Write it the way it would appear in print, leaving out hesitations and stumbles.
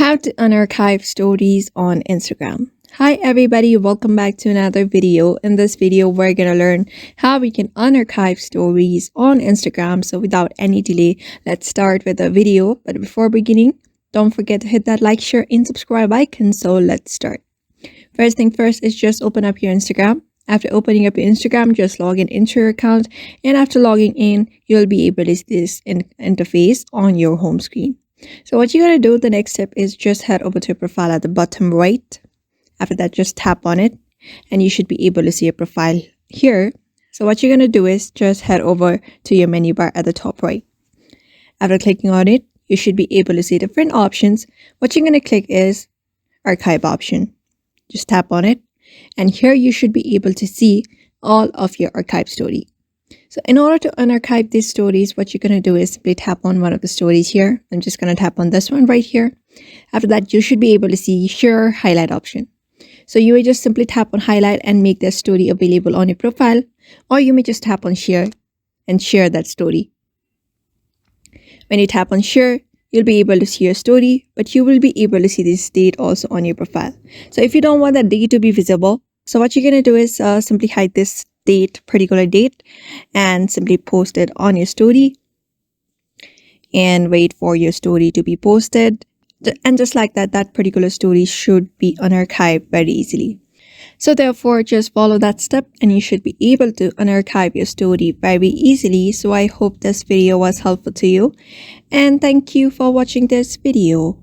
How to unarchive stories on Instagram. Hi everybody, welcome back to another video. In this video, we're gonna learn how we can unarchive stories on Instagram. So without any delay, let's start with the video. But before beginning, don't forget to hit that like, share, and subscribe icon. So let's start. First thing first is just open up your Instagram. After opening up your Instagram, just log in into your account. And after logging in, you'll be able to see this interface on your home screen. So what you're going to do, the next step is just head over to your profile at the bottom right. After that, just tap on it and you should be able to see your profile here. So what you're going to do is just head over to your menu bar at the top right. After clicking on it, you should be able to see different options. What you're going to click is archive option. Just tap on it and here you should be able to see all of your archive story. So in order to unarchive these stories, what you're going to do is simply tap on one of the stories here. I'm just going to tap on this one right here. After that, you should be able to see share highlight option. So you may just simply tap on highlight and make that story available on your profile, or you may just tap on share and share that story. When you tap on share, you'll be able to see your story, but you will be able to see this date also on your profile. So if you don't want that date to be visible, so what you're going to do is simply hide this particular date and simply post it on your story and wait for your story to be posted. And just like that, that particular story should be unarchived very easily. So therefore, just follow that step and you should be able to unarchive your story very easily. So I hope this video was helpful to you and thank you for watching this video.